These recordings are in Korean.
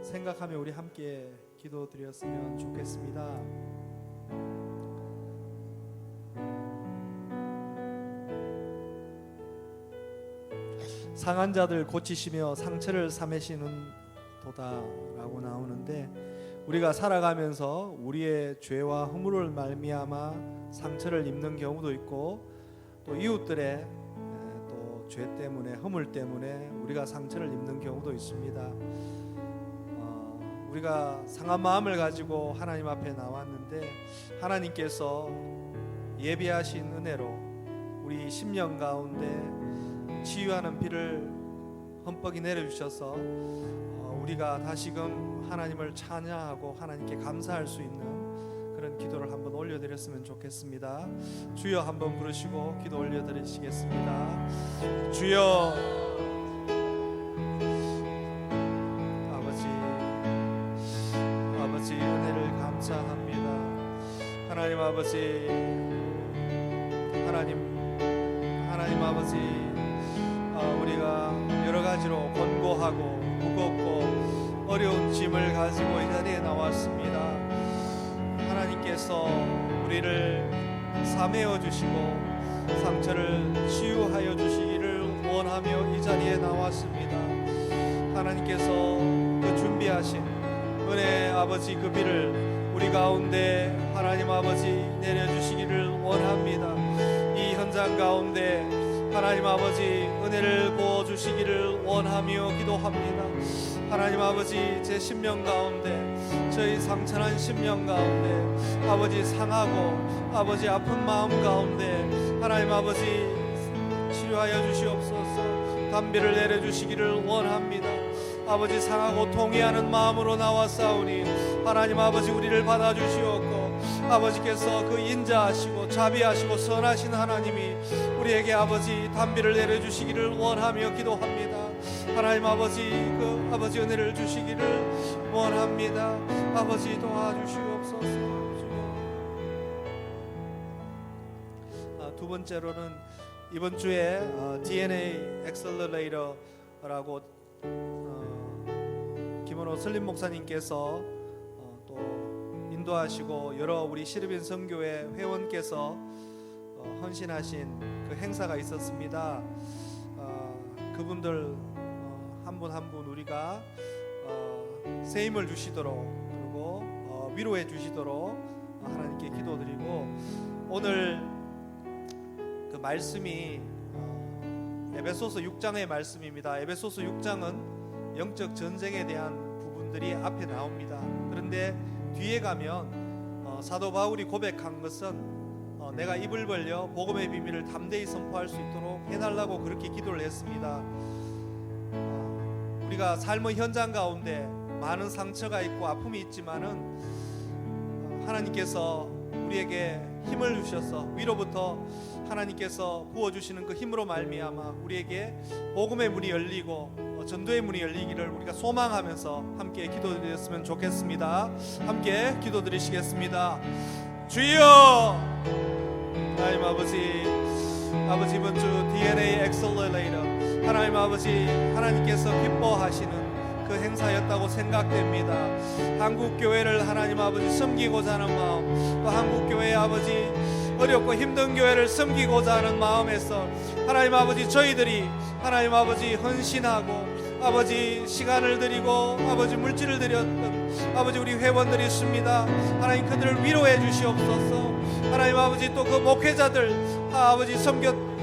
생각하며 우리 함께 기도드렸으면 좋겠습니다. 상한 자들 고치시며 상처를 사매시는 도다라고 나오는데, 우리가 살아가면서 우리의 죄와 허물을 말미암아 상처를 입는 경우도 있고, 또 이웃들의 또 죄 때문에, 허물 때문에 우리가 상처를 입는 경우도 있습니다. 우리가 상한 마음을 가지고 하나님 앞에 나왔는데, 하나님께서 예비하신 은혜로 우리 심령 가운데 치유하는 비를 흠뻑이 내려주셔서 우리가 다시금 하나님을 찬양하고 하나님께 감사할 수 있는 그런 기도를 한번 올려드렸으면 좋겠습니다. 주여 한번 부르시고 기도 올려드리시겠습니다. 주여, 아버지 은혜를 감사합니다. 하나님 아버지, 하나님 아버지, 우리가 여러 가지로 권고하고 무겁고 어려운 짐을 가지고 이 자리에 나왔습니다. 하나님께서 우리를 사매어 주시고 상처를 치유하여 주시기를 원하며 이 자리에 나왔습니다. 하나님께서 그 준비하신 은혜 아버지 그 비를 우리 가운데 하나님 아버지 내려주시기를 원합니다. 이 현장 가운데 하나님 아버지 은혜를 부어주시기를 원하며 기도합니다. 하나님 아버지, 제 심령 가운데, 저희 상처난 심령 가운데 아버지 상하고 아버지 아픈 마음 가운데 하나님 아버지 치료하여 주시옵소서. 담비를 내려주시기를 원합니다. 아버지 상하고 통회하는 마음으로 나왔사오니 하나님 아버지 우리를 받아주시옵고, 아버지께서 그 인자하시고 자비하시고 선하신 하나님이 우리에게 아버지 담비를 내려주시기를 원하며 기도합니다. 하나님 아버지 그 아버지 은혜를 주시기를 원합니다. 아버지 도와주시옵소서. 두 번째로는 이번 주에 DNA 엑셀러레이터라고 김원호 슬림 목사님께서 또 인도하시고 여러 우리 시르빈 선교회 회원께서 헌신하신 그 행사가 있었습니다. 그분들 한 분 한 분 우리가 새 힘을 주시도록, 그리고 위로해 주시도록 하나님께 기도드리고, 오늘 그 말씀이 에베소서 6장의 말씀입니다. 에베소서 6장은 영적 전쟁에 대한 부분들이 앞에 나옵니다. 그런데 뒤에 가면 사도 바울이 고백한 것은 내가 입을 벌려 복음의 비밀을 담대히 선포할 수 있도록 해달라고 그렇게 기도를 했습니다. 우리가 삶의 현장 가운데 많은 상처가 있고 아픔이 있지만은 하나님께서 우리에게 힘을 주셔서, 위로부터 하나님께서 부어주시는 그 힘으로 말미암아 우리에게 복음의 문이 열리고 전도의 문이 열리기를 우리가 소망하면서 함께 기도드렸으면 좋겠습니다. 함께 기도드리시겠습니다. 주여, 하나님 아버지 이번 주 DNA 엑셀러레이터 하나님 아버지, 하나님께서 기뻐하시는 그 행사였다고 생각됩니다. 한국교회를 하나님 아버지 섬기고자 하는 마음, 또 한국교회 아버지 어렵고 힘든 교회를 섬기고자 하는 마음에서 하나님 아버지 저희들이 하나님 아버지 헌신하고 아버지 시간을 드리고 아버지 물질을 드렸던 아버지 우리 회원들이 있습니다. 하나님 그들을 위로해 주시옵소서. 하나님 아버지 또 그 목회자들 아버지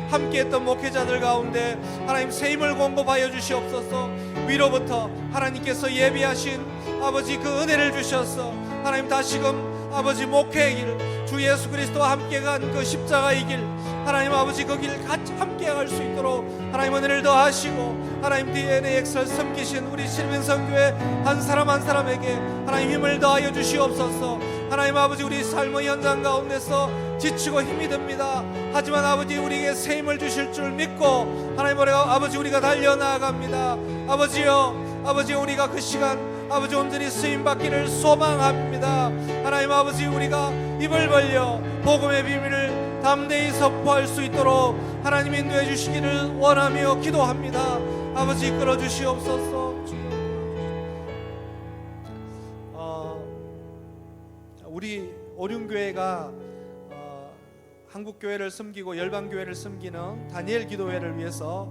함께했던 목회자들 가운데 하나님 새 힘을 공급하여 주시옵소서. 위로부터 하나님께서 예비하신 아버지 그 은혜를 주셔서 하나님 다시금 아버지 목회의 길, 주 예수 그리스도와 함께 간 그 십자가의 길, 하나님 아버지 그 길 같이 함께 갈 수 있도록 하나님 은혜를 더하시고, 하나님 DNA 엑셀 섬기신 우리 시르빈 선교회 한 사람 한 사람에게 하나님 힘을 더하여 주시옵소서. 하나님 아버지 우리 삶의 현장 가운데서 지치고 힘이 듭니다. 하지만 아버지 우리에게 새 힘을 주실 줄 믿고 하나님 아버지 우리가 달려나갑니다. 아버지여, 아버지 우리가 그 시간 아버지 온전히 쓰임받기를 소망합니다. 하나님 아버지 우리가 입을 벌려 복음의 비밀을 담대히 선포할 수 있도록 하나님 인도해 주시기를 원하며 기도합니다. 아버지 이끌어 주시옵소서. 우리 오륜교회가 한국교회를 섬기고 열방교회를 섬기는 다니엘 기도회를 위해서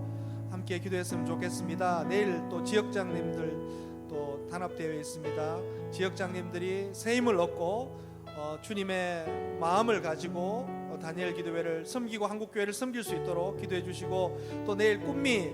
함께 기도했으면 좋겠습니다. 내일 또 지역장님들 또 단합되어 있습니다. 지역장님들이 새 힘을 얻고 주님의 마음을 가지고 다니엘 기도회를 섬기고 한국교회를 섬길 수 있도록 기도해 주시고, 또 내일 꿈미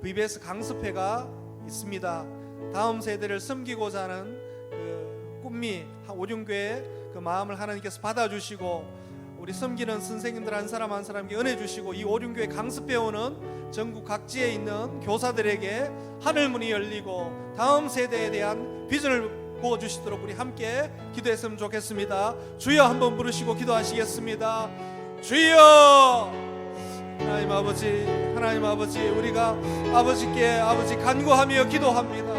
VBS 강습회가 있습니다. 다음 세대를 섬기고자 하는 그 꿈미 오륜교회 그 마음을 하나님께서 받아주시고, 우리 섬기는 선생님들 한 사람 한 사람에게 은혜 주시고, 이 오륜교회 강습해 오는 전국 각지에 있는 교사들에게 하늘문이 열리고 다음 세대에 대한 비전을 부어주시도록 우리 함께 기도했으면 좋겠습니다. 주여 한번 부르시고 기도하시겠습니다. 주여, 하나님 아버지, 우리가 아버지께 간구하며 기도합니다.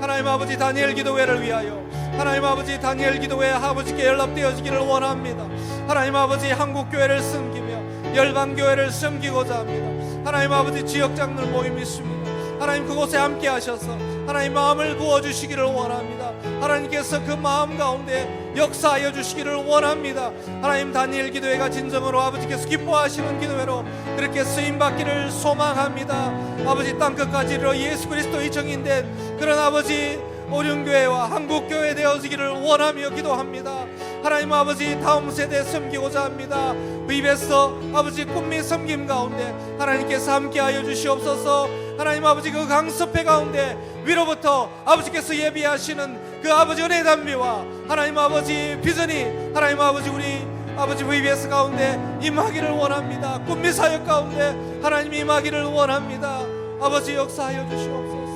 하나님 아버지, 다니엘 기도회를 위하여 하나님 아버지, 다니엘 기도회 아버지께 연락되어지기를 원합니다. 하나님 아버지, 한국교회를 섬기며 열방교회를 섬기고자 합니다. 하나님 아버지, 지역장들 모임이 있습니다. 하나님 그곳에 함께 하셔서 하나님 마음을 부어주시기를 원합니다. 하나님께서 그 마음 가운데 역사하여 주시기를 원합니다. 하나님, 다니엘 기도회가 진정으로 아버지께서 기뻐하시는 기도회로 그렇게 쓰임받기를 소망합니다. 아버지, 땅끝까지 이르러 예수 그리스도의 정인된 그런 아버지 오륜교회와 한국교회 되어지기를 원하며 기도합니다. 하나님 아버지, 다음 세대 섬기고자 합니다. VBS 아버지 꿈미 섬김 가운데 하나님께서 함께하여 주시옵소서. 하나님 아버지, 그 강습회 가운데 위로부터 아버지께서 예비하시는 그 아버지 은혜 담비와 하나님 아버지 비전이 하나님 아버지 우리 아버지 VBS 가운데 임하기를 원합니다. 꿈미 사역 가운데 하나님이 임하기를 원합니다. 아버지, 역사하여 주시옵소서.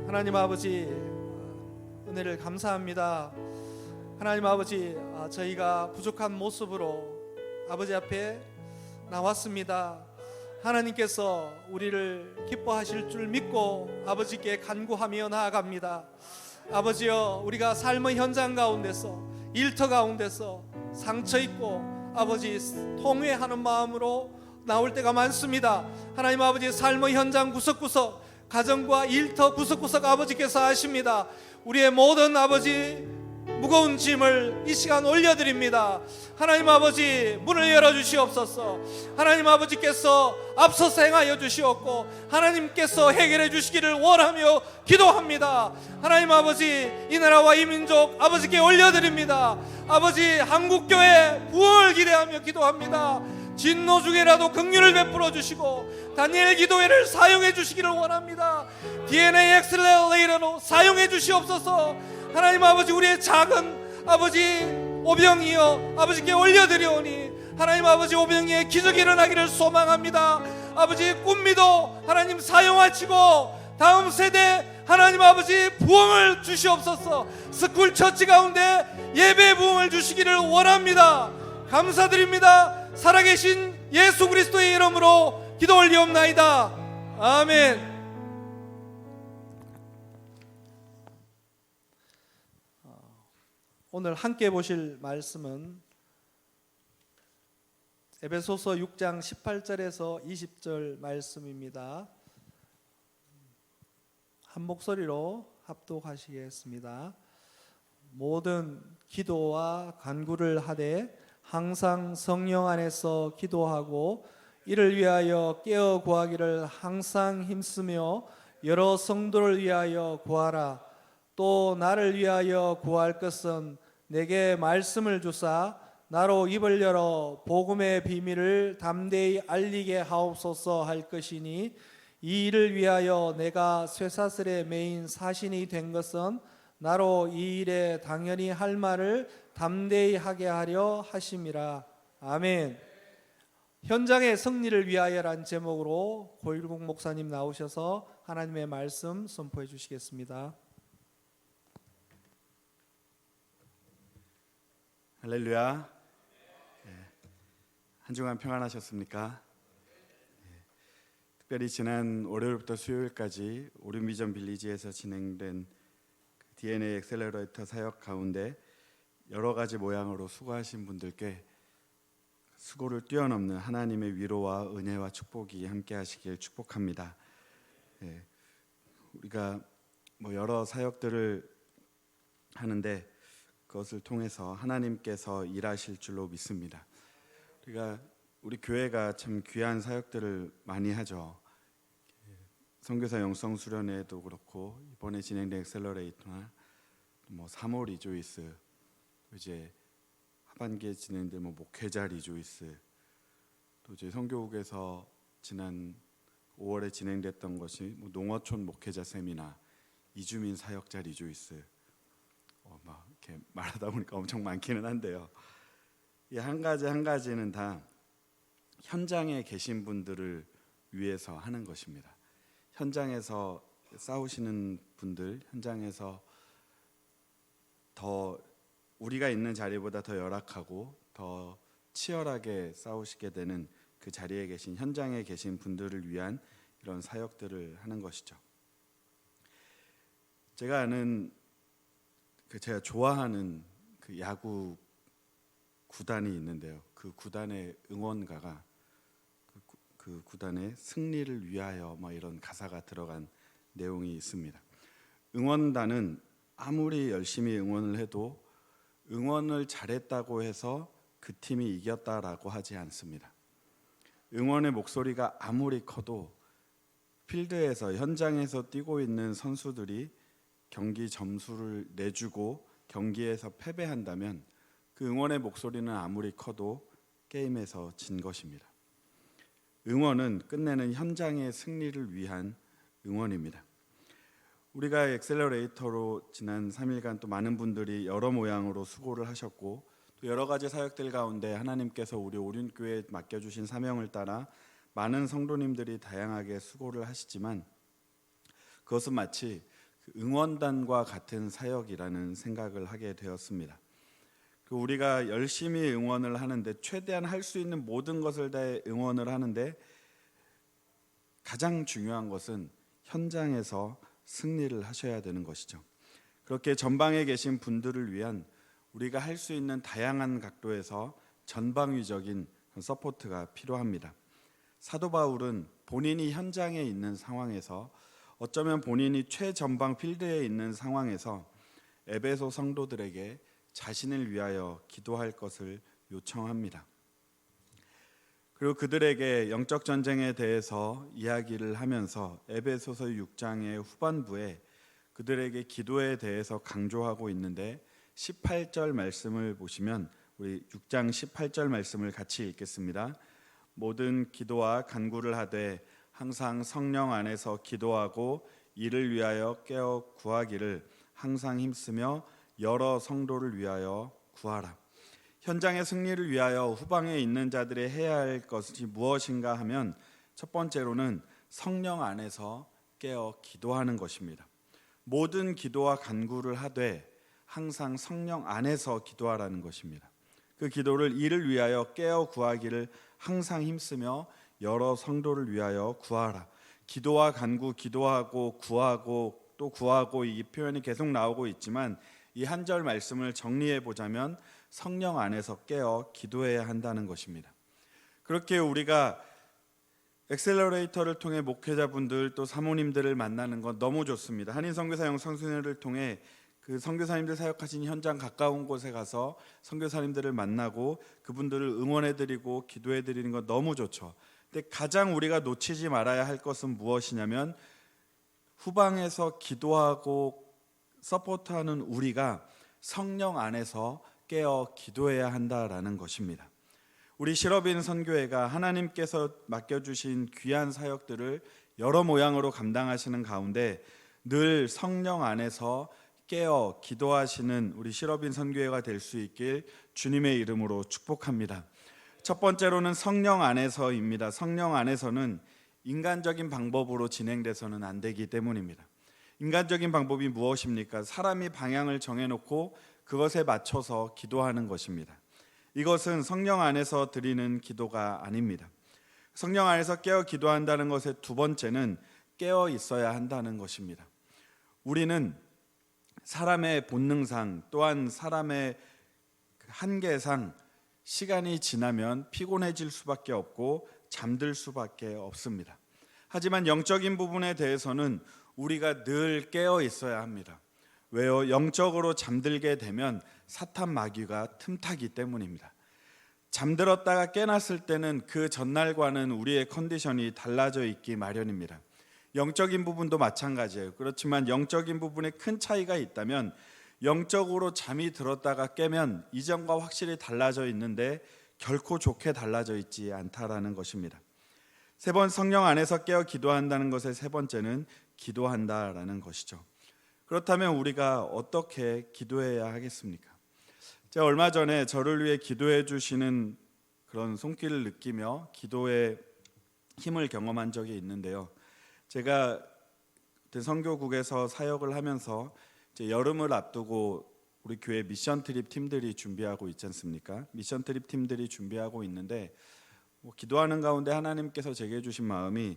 하나님 아버지, 은혜를 감사합니다. 하나님 아버지, 저희가 부족한 모습으로 아버지 앞에 나왔습니다. 하나님께서 우리를 기뻐하실 줄 믿고 아버지께 간구하며 나아갑니다. 아버지여, 우리가 삶의 현장 가운데서 일터 가운데서 상처 있고 아버지 통회하는 마음으로 나올 때가 많습니다. 하나님 아버지, 삶의 현장 구석구석 가정과 일터 구석구석 아버지께서 아십니다. 우리의 모든 아버지 무거운 짐을 이 시간 올려드립니다. 하나님 아버지, 문을 열어주시옵소서. 하나님 아버지께서 앞서서 행하여 주시옵고 하나님께서 해결해 주시기를 원하며 기도합니다. 하나님 아버지, 이 나라와 이 민족 아버지께 올려드립니다. 아버지, 한국교회 부흥을 기대하며 기도합니다. 진노 중에라도 긍휼을 베풀어 주시고 다니엘 기도회를 사용해 주시기를 원합니다. DNA 엑셀레이터로 사용해 주시옵소서. 하나님 아버지, 우리의 작은 아버지 오병이여 아버지께 올려드리오니 하나님 아버지, 오병이의 기적이 일어나기를 소망합니다. 아버지, 꿈미도 하나님 사용하시고 다음 세대 하나님 아버지 부흥을 주시옵소서. 스쿨 처치 가운데 예배 부흥을 주시기를 원합니다. 감사드립니다. 살아계신 예수 그리스도의 이름으로 기도 올리옵나이다. 아멘. 오늘 함께 보실 말씀은 에베소서 6장 18절에서 20절 말씀입니다. 한 목소리로 합독하시겠습니다. 모든 기도와 간구를 하되 항상 성령 안에서 기도하고 이를 위하여 깨어 구하기를 항상 힘쓰며 여러 성도를 위하여 구하라. 또 나를 위하여 구할 것은 내게 말씀을 주사 나로 입을 열어 복음의 비밀을 담대히 알리게 하옵소서 할 것이니, 이 일을 위하여 내가 쇠사슬에 매인 사신이 된 것은 나로 이 일에 당연히 할 말을 담대히 하게 하려 하심이라. 아멘. 현장의 승리를 위하여란 제목으로 고일국 목사님 나오셔서 하나님의 말씀 선포해 주시겠습니다. 할렐루야. 한 주간 평안하셨습니까? 특별히 지난 월요일부터 수요일까지 오륜비전 빌리지에서 진행된 DNA 엑셀러레이터 사역 가운데 여러 가지 모양으로 수고하신 분들께 수고를 뛰어넘는 하나님의 위로와 은혜와 축복이 함께 하시길 축복합니다. 우리가 여러 사역들을 하는데 그것을 통해서 하나님께서 일하실 줄로 믿습니다. 우리 교회가 참 귀한 사역들을 많이 하죠. 선교사 영성 수련회도 그렇고 이번에 진행된 엑셀러레이터나 3월 리조이스, 이제 하반기에 진행된 목회자 리조이스, 또 이제 선교국에서 지난 5월에 진행됐던 것이 농어촌 목회자 세미나, 이주민 사역자 리조이스, 막 이렇게 말하다 보니까 엄청 많기는 한데요. 이 한 가지 한 가지는 다 현장에 계신 분들을 위해서 하는 것입니다. 현장에서 싸우시는 분들, 현장에서 더 우리가 있는 자리보다 더 열악하고 더 치열하게 싸우시게 되는 그 자리에 계신, 현장에 계신 분들을 위한 이런 사역들을 하는 것이죠. 제가 아는, 제가 좋아하는 그 야구 구단이 있는데요. 그 구단의 응원가가 그 구단의 승리를 위하여 이런 가사가 들어간 내용이 있습니다. 응원단은 아무리 열심히 응원을 해도 응원을 잘했다고 해서 그 팀이 이겼다라고 하지 않습니다. 응원의 목소리가 아무리 커도 필드에서, 현장에서 뛰고 있는 선수들이 경기 점수를 내주고 경기에서 패배한다면 그 응원의 목소리는 아무리 커도 게임에서 진 것입니다. 응원은 끝내는 현장의 승리를 위한 응원입니다. 우리가 엑셀러레이터로 지난 3일간 또 많은 분들이 여러 모양으로 수고를 하셨고, 또 여러 가지 사역들 가운데 하나님께서 우리 오륜교회에 맡겨주신 사명을 따라 많은 성도님들이 다양하게 수고를 하시지만 그것은 마치 응원단과 같은 사역이라는 생각을 하게 되었습니다. 우리가 열심히 응원을 하는데, 최대한 할 수 있는 모든 것을 다해 응원을 하는데 가장 중요한 것은 현장에서 승리를 하셔야 되는 것이죠. 그렇게 전방에 계신 분들을 위한 우리가 할 수 있는 다양한 각도에서 전방위적인 서포트가 필요합니다. 사도 바울은 본인이 현장에 있는 상황에서, 어쩌면 본인이 최전방 필드에 있는 상황에서 에베소 성도들에게 자신을 위하여 기도할 것을 요청합니다. 그리고 그들에게 영적 전쟁에 대해서 이야기를 하면서 에베소서 6장의 후반부에 그들에게 기도에 대해서 강조하고 있는데, 18절 말씀을 보시면 우리 6장 18절 말씀을 같이 읽겠습니다. 모든 기도와 간구를 하되 항상 성령 안에서 기도하고 이를 위하여 깨어 구하기를 항상 힘쓰며 여러 성도를 위하여 구하라. 현장의 승리를 위하여 후방에 있는 자들이 해야 할 것이 무엇인가 하면, 첫 번째로는 성령 안에서 깨어 기도하는 것입니다. 모든 기도와 간구를 하되 항상 성령 안에서 기도하라는 것입니다. 그 기도를 이를 위하여 깨어 구하기를 항상 힘쓰며 여러 성도를 위하여 구하라. 기도와 간구, 기도하고 구하고 또 구하고, 이 표현이 계속 나오고 있지만 이 한 절 말씀을 정리해 보자면 성령 안에서 깨어 기도해야 한다는 것입니다. 그렇게 우리가 엑셀러레이터를 통해 목회자분들 또 사모님들을 만나는 건 너무 좋습니다. 한인선교사 영성수련회를 통해 그 선교사님들 사역하신 현장 가까운 곳에 가서 선교사님들을 만나고 그분들을 응원해드리고 기도해드리는 건 너무 좋죠. 근데 가장 우리가 놓치지 말아야 할 것은 무엇이냐면, 후방에서 기도하고 서포트하는 우리가 성령 안에서 깨어 기도해야 한다라는 것입니다. 우리 실업인 선교회가 하나님께서 맡겨주신 귀한 사역들을 여러 모양으로 감당하시는 가운데 늘 성령 안에서 깨어 기도하시는 우리 실업인 선교회가 될 수 있길 주님의 이름으로 축복합니다. 첫 번째로는 성령 안에서입니다. 성령 안에서는 인간적인 방법으로 진행돼서는 안 되기 때문입니다. 인간적인 방법이 무엇입니까? 사람이 방향을 정해놓고 그것에 맞춰서 기도하는 것입니다. 이것은 성령 안에서 드리는 기도가 아닙니다. 성령 안에서 깨어 기도한다는 것의 두 번째는 깨어 있어야 한다는 것입니다. 우리는 사람의 본능상, 또한 사람의 한계상 시간이 지나면 피곤해질 수밖에 없고 잠들 수밖에 없습니다. 하지만 영적인 부분에 대해서는 우리가 늘 깨어 있어야 합니다. 왜요? 영적으로 잠들게 되면 사탄 마귀가 틈타기 때문입니다. 잠들었다가 깨났을 때는 그 전날과는 우리의 컨디션이 달라져 있기 마련입니다. 영적인 부분도 마찬가지예요. 그렇지만 영적인 부분에 큰 차이가 있다면 영적으로 잠이 들었다가 깨면 이전과 확실히 달라져 있는데 결코 좋게 달라져 있지 않다라는 것입니다. 세 번 성령 안에서 깨어 기도한다는 것의 세 번째는 기도한다라는 것이죠. 그렇다면 우리가 어떻게 기도해야 하겠습니까? 제가 얼마 전에 저를 위해 기도해 주시는 그런 손길을 느끼며 기도의 힘을 경험한 적이 있는데요. 제가 선교국에서 사역을 하면서 이제 여름을 앞두고 우리 교회 미션 트립 팀들이 준비하고 있지 않습니까? 미션 트립 팀들이 준비하고 있는데 기도하는 가운데 하나님께서 제게 주신 마음이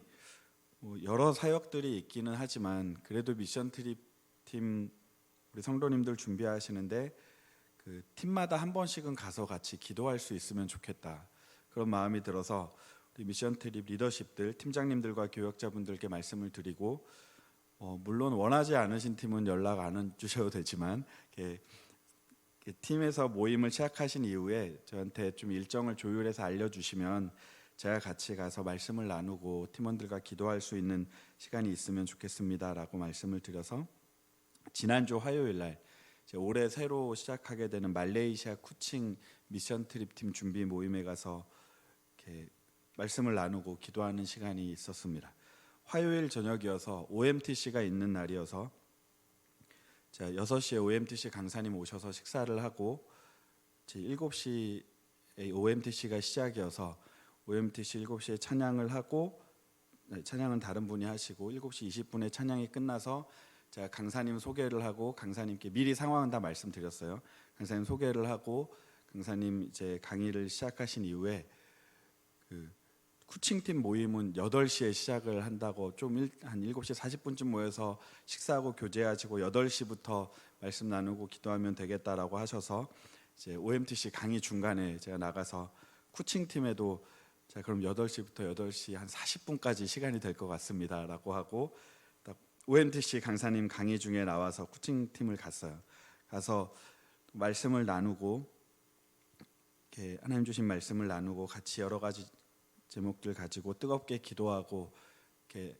여러 사역들이 있기는 하지만 그래도 미션 트립 팀 우리 성도님들 준비하시는데 그 팀마다 한 번씩은 가서 같이 기도할 수 있으면 좋겠다. 그런 마음이 들어서 우리 미션 트립 리더십들, 팀장님들과 교역자분들께 말씀을 드리고 물론 원하지 않으신 팀은 연락 안 주셔도 되지만 팀에서 모임을 시작하신 이후에 저한테 좀 일정을 조율해서 알려주시면 제가 같이 가서 말씀을 나누고 팀원들과 기도할 수 있는 시간이 있으면 좋겠습니다라고 말씀을 드려서 지난주 화요일 날 올해 새로 시작하게 되는 말레이시아 쿠칭 미션 트립 팀 준비 모임에 가서 이렇게 말씀을 나누고 기도하는 시간이 있었습니다. 화요일 저녁이어서 OMTC가 있는 날이어서 6시에 OMTC 강사님 오셔서 식사를 하고 7시에 OMTC가 시작이어서 OMTC 7시에 찬양을 하고 찬양은 다른 분이 하시고 7시 20분에 찬양이 끝나서 제가 강사님 소개를 하고 강사님께 미리 상황은 다 말씀드렸어요. 강사님 소개를 하고 강사님 이제 강의를 시작하신 이후에 그 쿠칭팀 모임은 8시에 시작을 한다고 한 7시 40분쯤 모여서 식사하고 교제하시고 8시부터 말씀 나누고 기도하면 되겠다라고 하셔서 이제 OMTC 강의 중간에 제가 나가서 쿠칭팀에도 자 그럼 8시부터 8시 한 40분까지 시간이 될 것 같습니다라고 하고 OMTC 강사님 강의 중에 나와서 쿠칭팀을 갔어요. 가서 말씀을 나누고 이렇게 하나님 주신 말씀을 나누고 같이 여러 가지 제목들 가지고 뜨겁게 기도하고 이렇게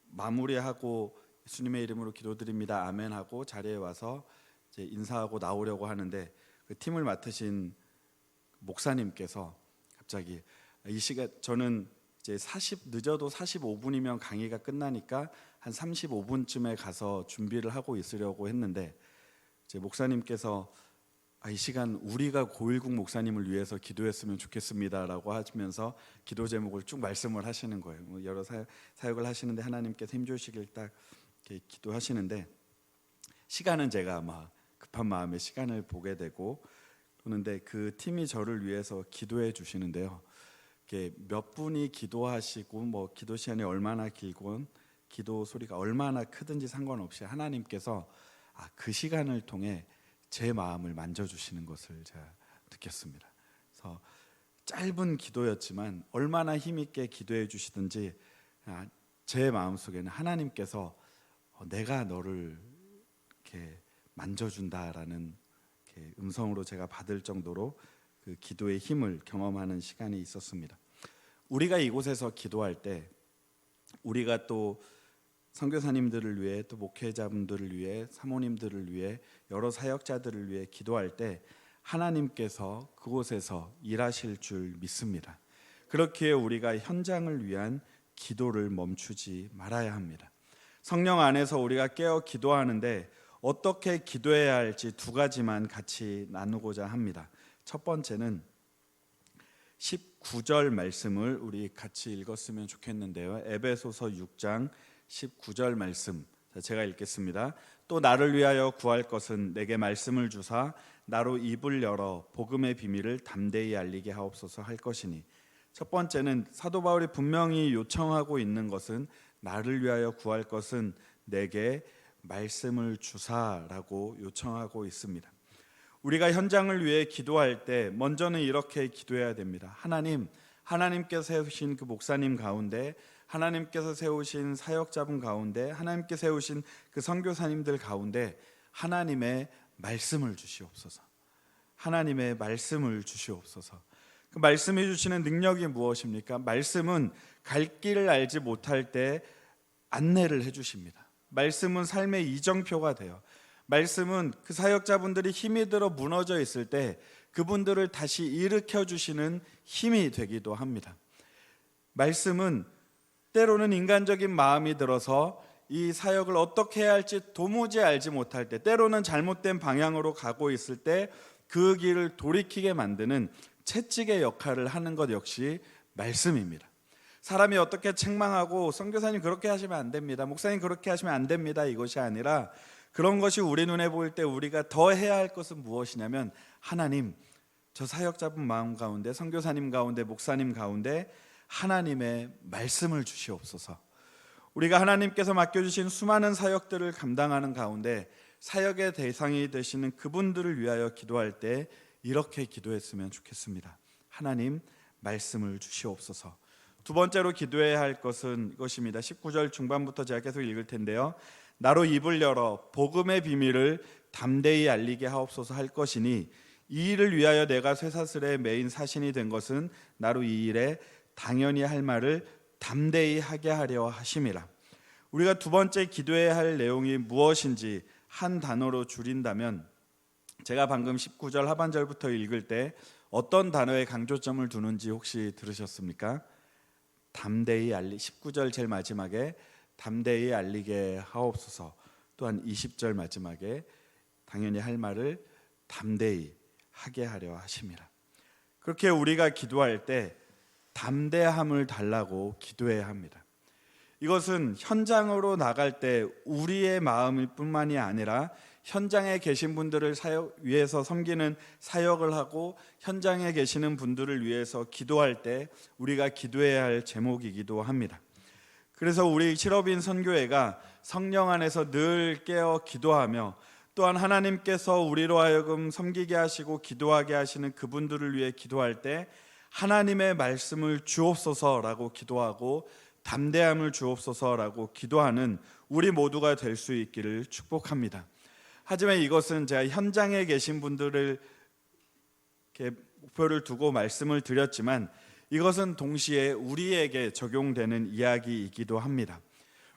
마무리하고 예수님의 이름으로 기도드립니다. 아멘 하고 자리에 와서 이제 인사하고 나오려고 하는데 그 팀을 맡으신 목사님께서 갑자기 이 시간 저는 이제 늦어도 45분이면 강의가 끝나니까 한 35분쯤에 가서 준비를 하고 있으려고 했는데 이제 목사님께서 이 시간 우리가 고일국 목사님을 위해서 기도했으면 좋겠습니다라고 하시면서 기도 제목을 쭉 말씀을 하시는 거예요. 여러 사역을 하시는데 하나님께서 힘주시길 딱 이렇게 기도하시는데 시간은 제가 아마 급한 마음에 시간을 보게 되고 그런데 그 팀이 저를 위해서 기도해 주시는데요. 몇 분이 기도하시고 기도 시간이 얼마나 길건 기도 소리가 얼마나 크든지 상관없이 하나님께서 그 시간을 통해 제 마음을 만져주시는 것을 제가 느꼈습니다. 그래서 짧은 기도였지만 얼마나 힘있게 기도해 주시든지 제 마음속에는 하나님께서 내가 너를 이렇게 만져준다라는 이렇게 음성으로 제가 받을 정도로 그 기도의 힘을 경험하는 시간이 있었습니다. 우리가 이곳에서 기도할 때 우리가 또 선교사님들을 위해 또 목회자분들을 위해 사모님들을 위해 여러 사역자들을 위해 기도할 때 하나님께서 그곳에서 일하실 줄 믿습니다. 그렇기에 우리가 현장을 위한 기도를 멈추지 말아야 합니다. 성령 안에서 우리가 깨어 기도하는데 어떻게 기도해야 할지 두 가지만 같이 나누고자 합니다. 첫 번째는 19절 말씀을 우리 같이 읽었으면 좋겠는데요. 에베소서 6장 19절 말씀 제가 읽겠습니다. 또 나를 위하여 구할 것은 내게 말씀을 주사 나로 입을 열어 복음의 비밀을 담대히 알리게 하옵소서 할 것이니 첫 번째는 사도 바울이 분명히 요청하고 있는 것은 나를 위하여 구할 것은 내게 말씀을 주사라고 요청하고 있습니다. 우리가 현장을 위해 기도할 때 먼저는 이렇게 기도해야 됩니다. 하나님께서 해주신 그 목사님 가운데 하나님께서 세우신 사역자분 가운데, 하나님께 세우신 그 선교사님들 가운데 하나님의 말씀을 주시옵소서. 하나님의 말씀을 주시옵소서. 그 말씀해 주시는 능력이 무엇입니까? 말씀은 갈 길을 알지 못할 때 안내를 해 주십니다. 말씀은 삶의 이정표가 돼요. 말씀은 그 사역자분들이 힘이 들어 무너져 있을 때 그분들을 다시 일으켜 주시는 힘이 되기도 합니다. 말씀은 때로는 인간적인 마음이 들어서 이 사역을 어떻게 해야 할지 도무지 알지 못할 때, 때로는 잘못된 방향으로 가고 있을 때 그 길을 돌이키게 만드는 채찍의 역할을 하는 것 역시 말씀입니다. 사람이 어떻게 책망하고 선교사님 그렇게 하시면 안 됩니다, 목사님 그렇게 하시면 안 됩니다, 이것이 아니라 그런 것이 우리 눈에 보일 때 우리가 더 해야 할 것은 무엇이냐면, 하나님, 저 사역자분 마음 가운데, 선교사님 가운데, 목사님 가운데 하나님의 말씀을 주시옵소서. 우리가 하나님께서 맡겨주신 수많은 사역들을 감당하는 가운데 사역의 대상이 되시는 그분들을 위하여 기도할 때 이렇게 기도했으면 좋겠습니다. 하나님, 말씀을 주시옵소서. 두 번째로 기도해야 할 것은 이것입니다. 19절 중반부터 제가 계속 읽을 텐데요. 나로 입을 열어 복음의 비밀을 담대히 알리게 하옵소서 할 것이니 이 일을 위하여 내가 쇠사슬에 매인 사신이 된 것은 나로 이 일에 당연히 할 말을 담대히 하게 하려 하심이라. 우리가 두 번째 기도해야 할 내용이 무엇인지 한 단어로 줄인다면, 제가 방금 19절 하반절부터 읽을 때 어떤 단어에 강조점을 두는지 혹시 들으셨습니까? 담대히 19절 제일 마지막에 담대히 알리게 하옵소서, 또한 20절 마지막에 당연히 할 말을 담대히 하게 하려 하심이라. 그렇게 우리가 기도할 때 담대함을 달라고 기도해야 합니다. 이것은 현장으로 나갈 때 우리의 마음일 뿐만이 아니라 현장에 계신 분들을 위해서 섬기는 사역을 하고 현장에 계시는 분들을 위해서 기도할 때 우리가 기도해야 할 제목이기도 합니다. 그래서 우리 실업인 선교회가 성령 안에서 늘 깨어 기도하며, 또한 하나님께서 우리로 하여금 섬기게 하시고 기도하게 하시는 그분들을 위해 기도할 때 하나님의 말씀을 주옵소서라고 기도하고 담대함을 주옵소서라고 기도하는 우리 모두가 될 수 있기를 축복합니다. 하지만 이것은 제가 현장에 계신 분들을 이렇게 목표를 두고 말씀을 드렸지만 이것은 동시에 우리에게 적용되는 이야기이기도 합니다.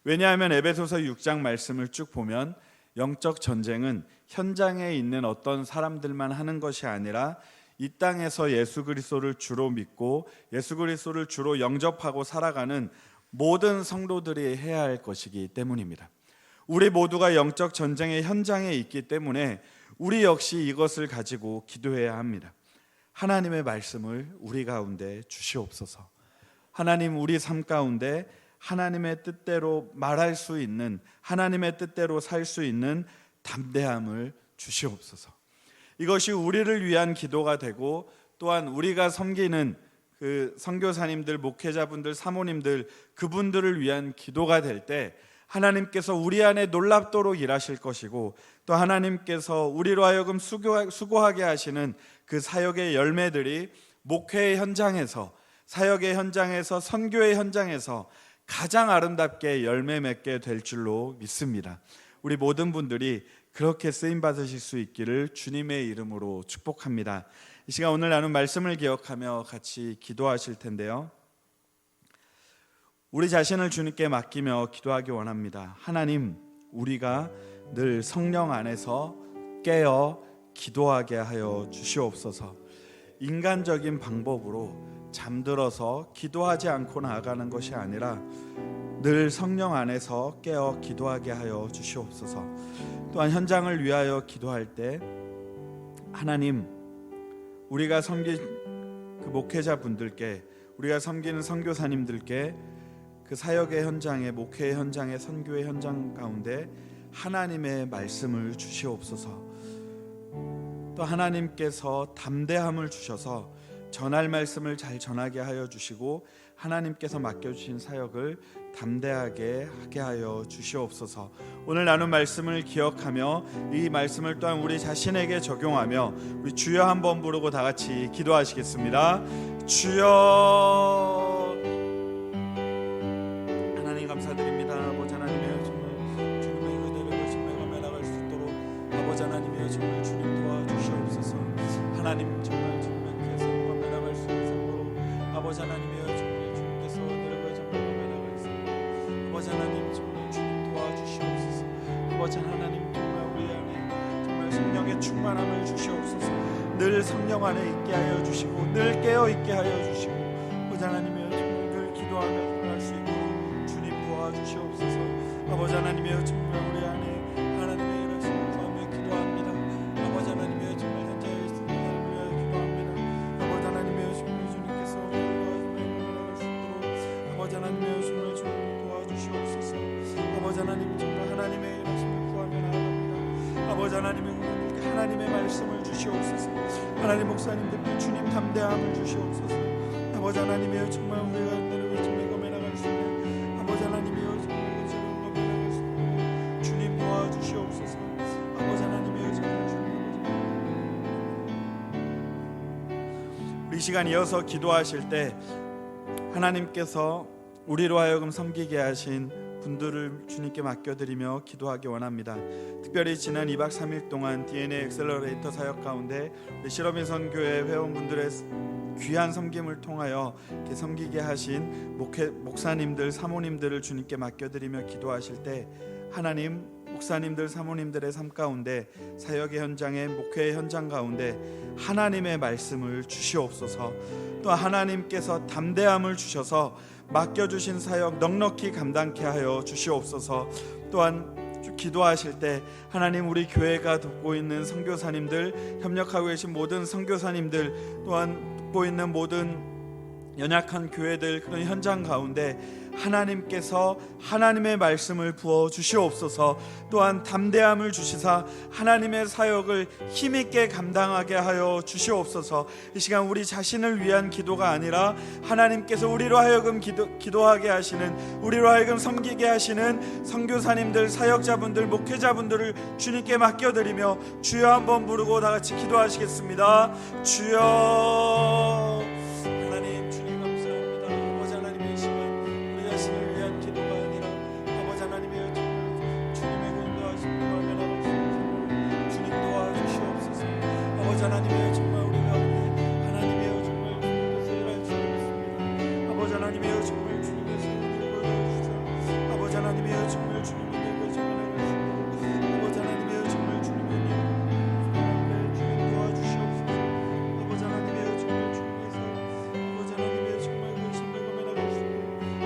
왜냐하면 에베소서 6장 말씀을 쭉 보면 영적 전쟁은 현장에 있는 어떤 사람들만 하는 것이 아니라 이 땅에서 예수 그리스도를 주로 믿고 예수 그리스도를 주로 영접하고 살아가는 모든 성도들이 해야 할 것이기 때문입니다. 우리 모두가 영적 전쟁의 현장에 있기 때문에 우리 역시 이것을 가지고 기도해야 합니다. 하나님의 말씀을 우리 가운데 주시옵소서. 하나님, 우리 삶 가운데 하나님의 뜻대로 말할 수 있는, 하나님의 뜻대로 살 수 있는 담대함을 주시옵소서. 이것이 우리를 위한 기도가 되고, 또한 우리가 섬기는 그 선교사님들, 목회자분들, 사모님들, 그분들을 위한 기도가 될 때 하나님께서 우리 안에 놀랍도록 일하실 것이고, 또 하나님께서 우리로 하여금 수고하게 하시는 그 사역의 열매들이 목회의 현장에서, 사역의 현장에서, 선교의 현장에서 가장 아름답게 열매 맺게 될 줄로 믿습니다. 우리 모든 분들이 그렇게 쓰임 받으실 수 있기를 주님의 이름으로 축복합니다. 이 시간 오늘 나눈 말씀을 기억하며 같이 기도하실 텐데요. 우리 자신을 주님께 맡기며 기도하기 원합니다. 하나님, 우리가 늘 성령 안에서 깨어 기도하게 하여 주시옵소서. 인간적인 방법으로 잠들어서 기도하지 않고 나아가는 것이 아니라 늘 성령 안에서 깨어 기도하게 하여 주시옵소서. 또한 현장을 위하여 기도할 때 하나님, 우리가 섬긴 그 목회자분들께, 우리가 섬기는 선교사님들께 그 사역의 현장에, 목회의 현장에, 선교의 현장 가운데 하나님의 말씀을 주시옵소서. 또 하나님께서 담대함을 주셔서 전할 말씀을 잘 전하게 하여 주시고 하나님께서 맡겨주신 사역을 담대하게 하게 하여 주시옵소서. 오늘 나눈 말씀을 기억하며 이 말씀을 또한 우리 자신에게 적용하며 우리 주여 한번 부르고 다 같이 기도하시겠습니다. 주여, 하나님이여 정말 주님 도와주시옵소서. 하나님 정말 주님께서 무감에 나갈 수 있는 삶으로 아버지 하나님이여 정말 주님께서 내려가 정말 무감에 나갈 수 있는 아버지 하나님 정말 주님 도와주시옵소서. 아버지 하나님 정말 우리 안에 정말 성령의 충만함을 주시옵소서. 늘 성령 안에 있게 하여 주시고 늘 깨어 있게 하여 주시고 아버지 하나님이여 정말 늘 기도하며 살아갈 수 있도록 주님 도와주시옵소서. 아버지 하나님이여 정말 우리 안에 하나님의 일하심을 구하며 기도합니다. 아버지 하나님이여 정말 현재의 승리를 위하여 기도합니다. 아버지 하나님이여 정말 주님께서 나갈 수 있도록 아버지 하나님이여 정말 주님 도와주시옵소서. 아버지 하나님 정말 하나님의 일하심을 구하며 나아갑니다. 아버지 하나님의 오늘 하나님의 말씀을 주시옵소서. 하나님 목사님들께 주님 담대함을 주시옵소서. 아버지 하나님이여 정말 우리가 내려가 정말 검에 나갈 수 있는 아버지 하나님이여 정말 지금 검에 나갈 수 있는 주님 도와주시옵소서. 아버지 하나님이여 정말 주님 우리 시간 이어서 기도하실 때 하나님께서 우리로 하여금 섬기게 하신 분들을 주님께 맡겨드리며 기도하기 원합니다. 특별히 지난 2박 3일 동안 DNA 엑셀러레이터 사역 가운데 우리 시러빈선 교회 회원분들의 귀한 섬김을 통하여 이렇게 섬기게 하신 목사님들, 사모님들을 주님께 맡겨드리며 기도하실 때 하나님 목사님들, 사모님들의 삶 가운데 사역의 현장에 목회의 현장 가운데 하나님의 말씀을 주시옵소서. 또 하나님께서 담대함을 주셔서 맡겨주신 사역 넉넉히 감당케 하여 주시옵소서. 또한 기도하실 때 하나님 우리 교회가 돕고 있는 선교사님들, 협력하고 계신 모든 선교사님들, 또한 돕고 있는 모든 연약한 교회들 그런 현장 가운데 하나님께서 하나님의 말씀을 부어 주시옵소서. 또한 담대함을 주시사 하나님의 사역을 힘있게 감당하게 하여 주시옵소서. 이 시간 우리 자신을 위한 기도가 아니라 하나님께서 우리로 하여금 기도하게 하시는, 우리로 하여금 섬기게 하시는 선교사님들, 사역자분들, 목회자분들을 주님께 맡겨드리며 주여 한번 부르고 다 같이 기도하시겠습니다. 주여. 하나님이여 정말 우리 가운데 하나님이여 정말 주님께서 일할 수 있습니다. 아버지 하나님이여 정말 주님께서 우리를 보여주시사 아버지 하나님이여 정말 주님을 내고 정말 아버지 하나님이여 정말 주님을 주님 도와주시옵소서. 아버지 하나님이여 정말 주님께서 아버지 하나님이여 정말 그 신명감에 나갈 수 있고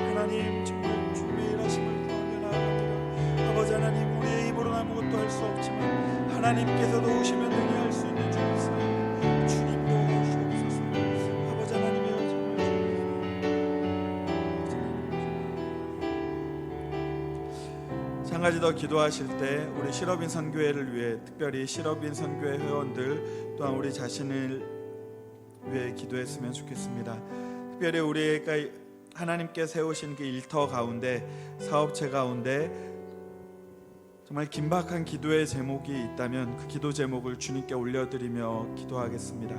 하나님 정말 주님의 일하심을 구하며 나아갑니다. 아버지 하나님 우리의 힘으로는 아무것도 할 수 없지만 하나님께서 도우시면 능히 할 수 있는 줄 주님 도와주시옵소서. 아버지 하나님이여 정말 한 가지 더 기도하실 때 우리 실업인 선교회를 위해, 특별히 실업인 선교회 회원들 또한 우리 자신을 위해 기도했으면 좋겠습니다. 특별히 우리가 하나님께 세우신 그 일터 가운데, 사업체 가운데 정말 긴박한 기도의 제목이 있다면 그 기도 제목을 주님께 올려드리며 기도하겠습니다.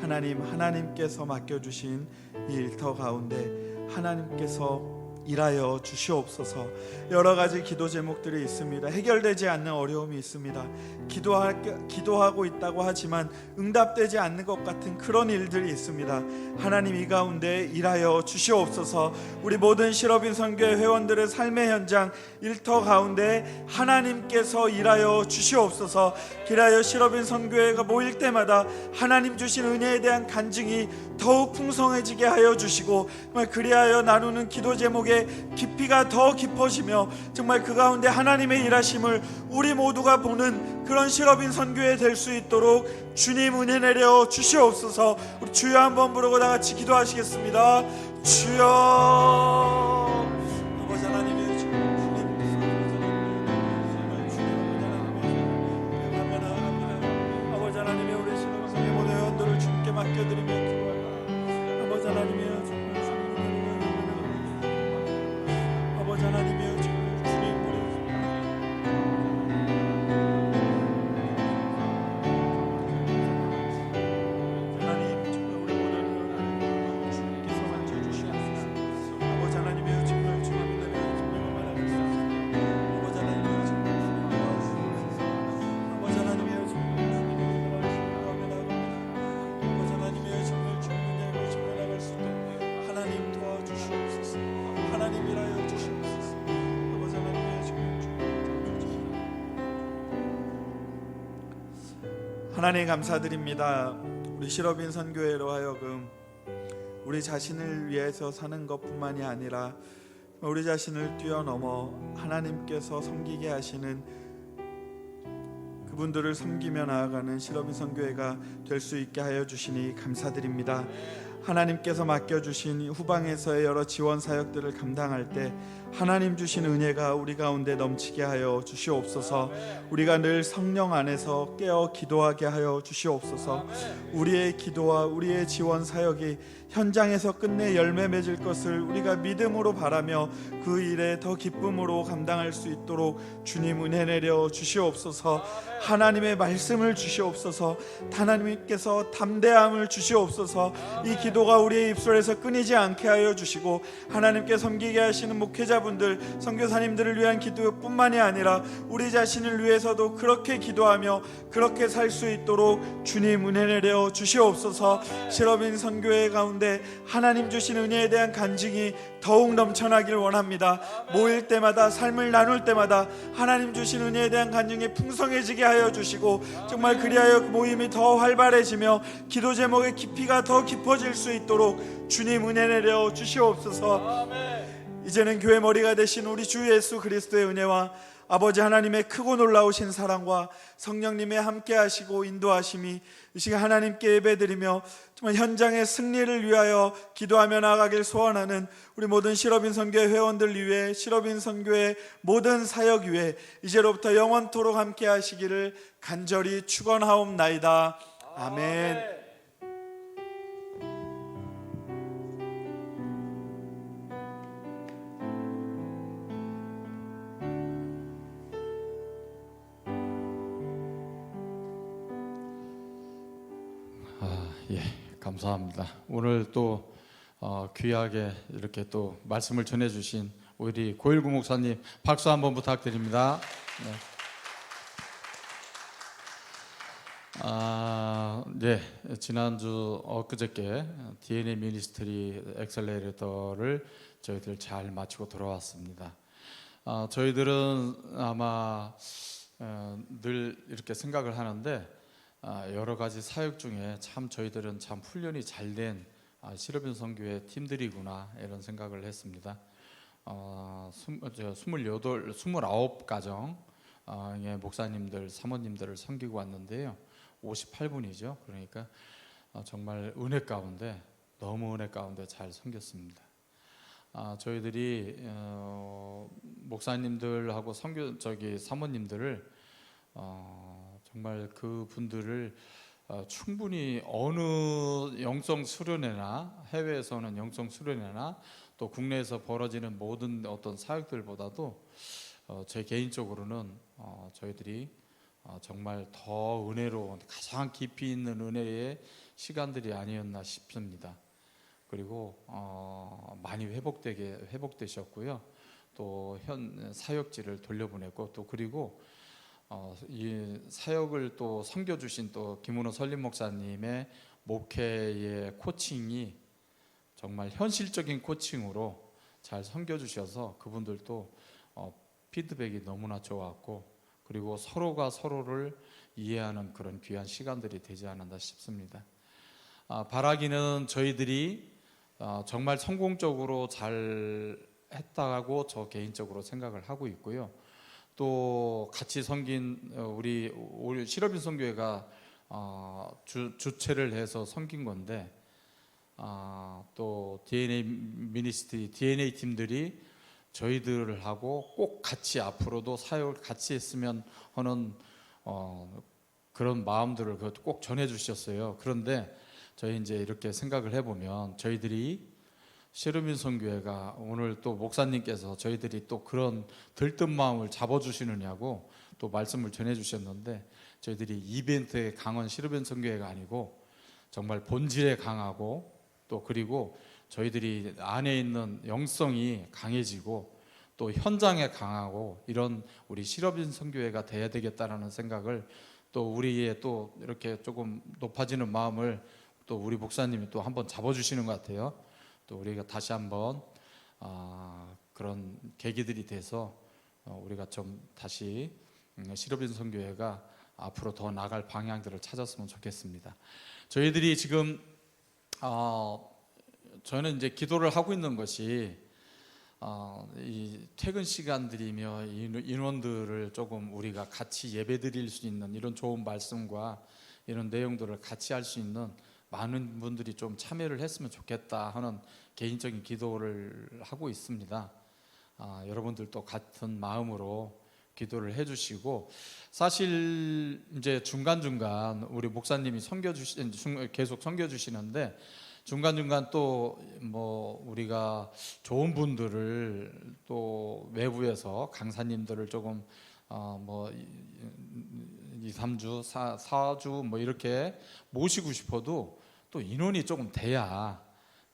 하나님, 하나님께서 맡겨주신 이 일터 가운데 하나님께서 일하여 주시옵소서. 여러 가지 기도 제목들이 있습니다. 해결되지 않는 어려움이 있습니다. 기도하고 있다고 하지만 응답되지 않는 것 같은 그런 일들이 있습니다. 하나님 이 가운데 일하여 주시옵소서. 우리 모든 실업인 선교회 회원들의 삶의 현장 일터 가운데 하나님께서 일하여 주시옵소서. 기라여 실업인 선교회가 모일 때마다 하나님 주신 은혜에 대한 간증이 더욱 풍성해지게 하여 주시고 정말 그리하여 나누는 기도 제목의 깊이가 더 깊어지며 정말 그 가운데 하나님의 일하심을 우리 모두가 보는 그런 실업인 선교회 될 수 있도록 주님 은혜 내려 주시옵소서. 우리 주여 한번 부르고 다 같이 기도하시겠습니다. 주여. 아버지 하나님의 아버지 하나님의 우리 실업인 선교회 모든 회원들을 주님께 맡겨드리며 기도합니다. 아버지 하나님의 아버지 하나님이여 정말 주님 하나님 정말 우리 모든 주님께서 만져주시옵소서. 아버지 하나님 하나님 감사드립니다. 우리 실업인 선교회로 하여금 우리 자신을 위해서 사는 것뿐만이 아니라 우리 자신을 뛰어넘어 하나님께서 섬기게 하시는 그분들을 섬기며 나아가는 실업인 선교회가 될 수 있게 하여 주시니 감사드립니다. 하나님께서 맡겨주신 후방에서의 여러 지원 사역들을 감당할 때 하나님 주신 은혜가 우리 가운데 넘치게 하여 주시옵소서. 우리가 늘 성령 안에서 깨어 기도하게 하여 주시옵소서. 우리의 기도와 우리의 지원 사역이 현장에서 끝내 열매 맺을 것을 우리가 믿음으로 바라며 그 일에 더 기쁨으로 감당할 수 있도록 주님 은혜 내려 주시옵소서. 하나님의 말씀을 주시옵소서. 하나님께서 담대함을 주시옵소서. 이 기도가 우리의 입술에서 끊이지 않게 하여 주시고 하나님께 섬기게 하시는 목회자분들, 선교사님들을 위한 기도뿐만이 아니라 우리 자신을 위해서도 그렇게 기도하며 그렇게 살 수 있도록 주님 은혜 내려 주시옵소서. 실업인 선교회 가운데 하나님 주신 은혜에 대한 간증이 더욱 넘쳐나길 원합니다. 모일 때마다, 삶을 나눌 때마다 하나님 주신 은혜에 대한 간증이 풍성해지게 하여 주시고 정말 그리하여 그 모임이 더 활발해지며 기도 제목의 깊이가 더 깊어질 수 있도록 주님 은혜 내려 주시옵소서. 이제는 교회 머리가 되신 우리 주 예수 그리스도의 은혜와 아버지 하나님의 크고 놀라우신 사랑과 성령님의 함께 하시고 인도하심이 이 시간 하나님께 예배드리며 정말 현장의 승리를 위하여 기도하며 나아가길 소원하는 우리 모든 실업인 선교회 회원들 위해, 실업인 선교회 모든 사역 위해 이제로부터 영원토록 함께 하시기를 간절히 축원하옵나이다. 아멘. 예, 감사합니다. 오늘 또 귀하게 이렇게 또 말씀을 전해주신 우리 고일구 목사님 박수 한번 부탁드립니다. 네. 지난주 엊그저께 DNA 미니스트리 엑셀레이터를 저희들 잘 마치고 돌아왔습니다. 저희들은 아마 늘 이렇게 생각을 하는데 여러 가지 사역 중에 참 저희들은 참 훈련이 잘된 실업인 선교회 팀들이구나 이런 생각을 했습니다. 29가정의 목사님들, 사모님들을 섬기고 왔는데요. 58분이죠. 그러니까 정말 은혜 가운데, 너무 은혜 가운데 잘 섬겼습니다. 저희들이 목사님들하고 사모님들을 정말 그 분들을 충분히 어느 영성 수련회나 해외에서는 영성 수련회나 또 국내에서 벌어지는 모든 어떤 사역들보다도 제 개인적으로는 저희들이 정말 더 은혜로운, 가장 깊이 있는 은혜의 시간들이 아니었나 싶습니다. 그리고 많이 회복되셨고요. 또 현 사역지를 돌려보냈고, 또 그리고 이 사역을 또 섬겨주신 또 김은호 설립 목사님의 목회의 코칭이 정말 현실적인 코칭으로 잘 섬겨주셔서 그분들도 피드백이 너무나 좋았고, 그리고 서로가 서로를 이해하는 그런 귀한 시간들이 되지 않았나 싶습니다. 바라기는 저희들이 정말 성공적으로 잘 했다고 저 개인적으로 생각을 하고 있고요. 또 같이 섬긴 우리 실업인 선교회가 주최를 해서 섬긴 건데, 또 DNA 미니스트리, DNA 팀들이 저희들하고 꼭 같이 앞으로도 사역을 같이 했으면 하는 그런 마음들을 꼭 전해주셨어요. 그런데 저희 이제 이렇게 생각을 해보면 저희들이 실업인 선교회가 오늘 또 목사님께서 저희들이 또 그런 들뜬 마음을 잡아주시느냐고 또 말씀을 전해주셨는데, 저희들이 이벤트에 강한 실업인 선교회가 아니고 정말 본질에 강하고, 또 그리고 저희들이 안에 있는 영성이 강해지고 또 현장에 강하고 이런 우리 실업인 선교회가 돼야 되겠다라는 생각을, 또 우리의 또 이렇게 조금 높아지는 마음을 또 우리 목사님이 또 한번 잡아주시는 것 같아요. 또 우리가 다시 한번 그런 계기들이 돼서 우리가 좀 다시 실업인 선교회가 앞으로 더 나갈 방향들을 찾았으면 좋겠습니다. 저희들이 지금 저는 이제 기도를 하고 있는 것이 이 퇴근 시간들이며 인원들을 조금 우리가 같이 예배드릴 수 있는 이런 좋은 말씀과 이런 내용들을 같이 할 수 있는 많은 분들이 좀 참여를 했으면 좋겠다 하는 개인적인 기도를 하고 있습니다. 여러분들도 같은 마음으로 기도를 해주시고, 사실 이제 중간중간 우리 목사님이 계속 섬겨주시는데 중간중간 또 뭐 우리가 좋은 분들을 또 외부에서 강사님들을 조금 뭐 2, 3주, 4주 뭐 이렇게 모시고 싶어도 또 인원이 조금 돼야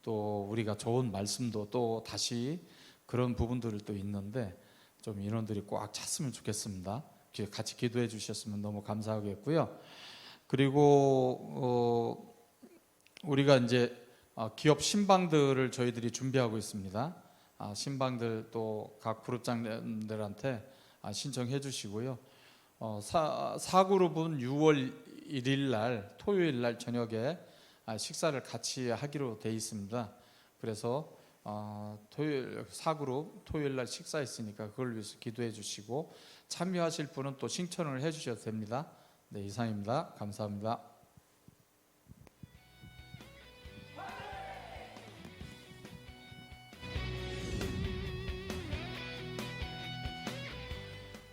또 우리가 좋은 말씀도 또 다시 그런 부분들이 또 있는데 좀 인원들이 꽉 찼으면 좋겠습니다. 같이 기도해 주셨으면 너무 감사하겠고요. 그리고 우리가 이제 기업 신방들을 저희들이 준비하고 있습니다. 신방들 또 각 그룹장들한테 신청해 주시고요. 4그룹은 6월 1일 날 토요일 날 저녁에 식사를 같이 하기로 돼 있습니다. 그래서 토요일 4그룹 토요일 날 식사 있으니까 그걸 위해서 기도해 주시고, 참여하실 분은 또 신청을 해 주셔도 됩니다. 네, 이상입니다. 감사합니다.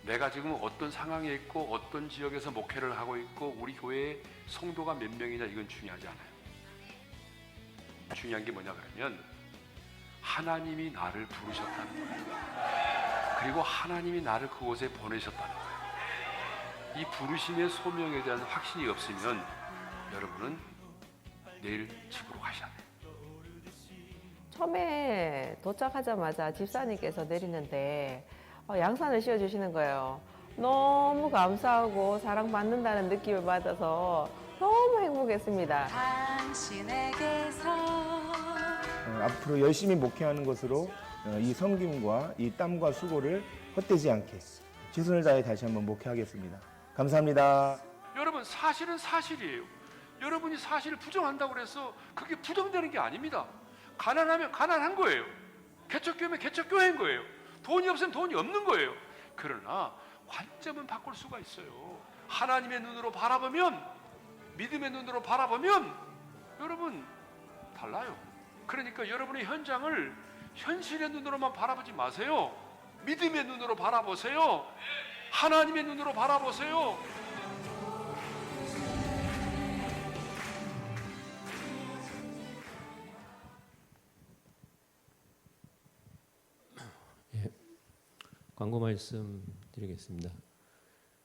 내가 지금 어떤 상황에 있고 어떤 지역에서 목회를 하고 있고 우리 교회의 성도가 몇 명이냐 이건 중요하지 않아요. 중요한 게 뭐냐 그러면 하나님이 나를 부르셨다는 거예요. 그리고 하나님이 나를 그곳에 보내셨다는 거예요. 이 부르심의 소명에 대한 확신이 없으면 여러분은 내일 집으로 가셔야 돼요. 처음에 도착하자마자 집사님께서 내리는데 양산을 씌워주시는 거예요. 너무 감사하고 사랑받는다는 느낌을 받아서 너무 행복했습니다. 당신에게서 앞으로 열심히 목회하는 것으로 이 섬김과 이 땀과 수고를 헛되지 않게 최선을 다해 다시 한번 목회하겠습니다. 감사합니다. 여러분 사실은 사실이에요. 여러분이 사실을 부정한다고 해서 그게 부정되는 게 아닙니다. 가난하면 가난한 거예요. 개척교회면 개척교회인 거예요. 돈이 없으면 돈이 없는 거예요. 그러나 관점은 바꿀 수가 있어요. 하나님의 눈으로 바라보면, 믿음의 눈으로 바라보면 여러분 달라요. 그러니까 여러분의 현장을 현실의 눈으로만 바라보지 마세요. 믿음의 눈으로 바라보세요. 하나님의 눈으로 바라보세요. 광고 말씀 드리겠습니다.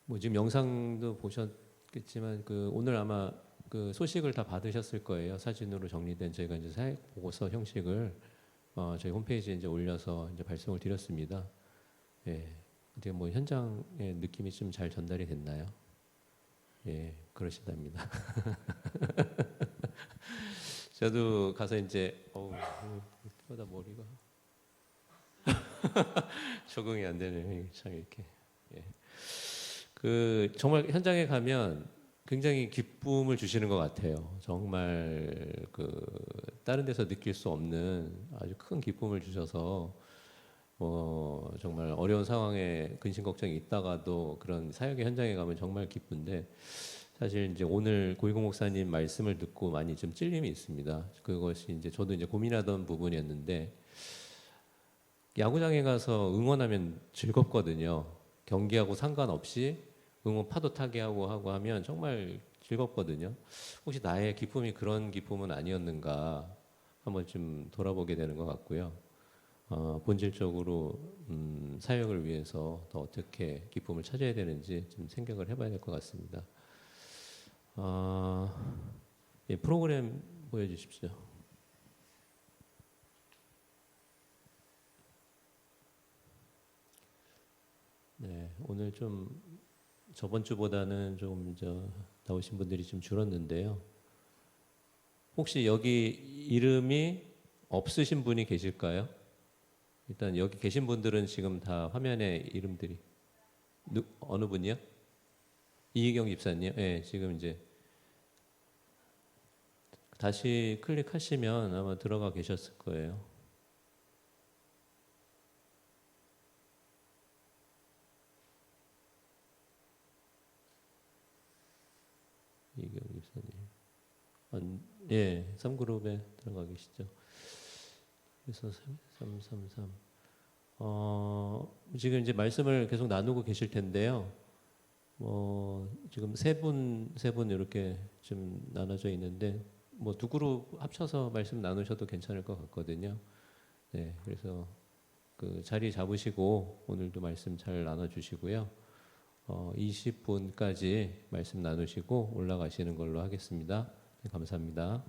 뭐 지금 영상도 보셨겠지만 오늘 아마 그 소식을 다 받으셨을 거예요. 사진으로 정리된 저희가 이제 사역 보고서 형식을 저희 홈페이지에 이제 올려서 이제 발송을 드렸습니다. 예. 근데 뭐 현장의 느낌이 좀 잘 전달이 됐나요? 예, 그러신답니다. 저도 가서 이제 다 머리가 적응이 안 되네요. 참 이렇게. 예. 정말 현장에 가면 굉장히 기쁨을 주시는 것 같아요. 정말 다른 데서 느낄 수 없는 아주 큰 기쁨을 주셔서 정말 어려운 상황에 근심 걱정이 있다가도 그런 사역의 현장에 가면 정말 기쁜데, 사실 이제 오늘 고이공 목사님 말씀을 듣고 많이 좀 찔림이 있습니다. 그것이 이제 저도 이제 고민하던 부분이었는데, 야구장에 가서 응원하면 즐겁거든요. 경기하고 상관없이 응원 파도 타게 하고 하면 정말 즐겁거든요. 혹시 나의 기쁨이 그런 기쁨은 아니었는가 한번 좀 돌아보게 되는 것 같고요. 본질적으로 사역을 위해서 더 어떻게 기쁨을 찾아야 되는지 좀 생각을 해봐야 될 것 같습니다. 예, 프로그램 보여주십시오. 네, 오늘 좀 저번 주보다는 좀 나오신 분들이 좀 줄었는데요. 혹시 여기 이름이 없으신 분이 계실까요? 일단 여기 계신 분들은 지금 다 화면에 이름들이 어느 분이요? 이희경 집사님, 예, 지금 이제 다시 클릭하시면 아마 들어가 계셨을 거예요. 이희경 집사님, 예, 3그룹에 들어가 계시죠. 그래서 333. 지금 이제 말씀을 계속 나누고 계실 텐데요. 지금 세 분 이렇게 좀 나눠져 있는데, 뭐 두 그룹 합쳐서 말씀 나누셔도 괜찮을 것 같거든요. 네, 그래서 그 자리 잡으시고 오늘도 말씀 잘 나눠주시고요. 20분까지 말씀 나누시고 올라가시는 걸로 하겠습니다. 네, 감사합니다.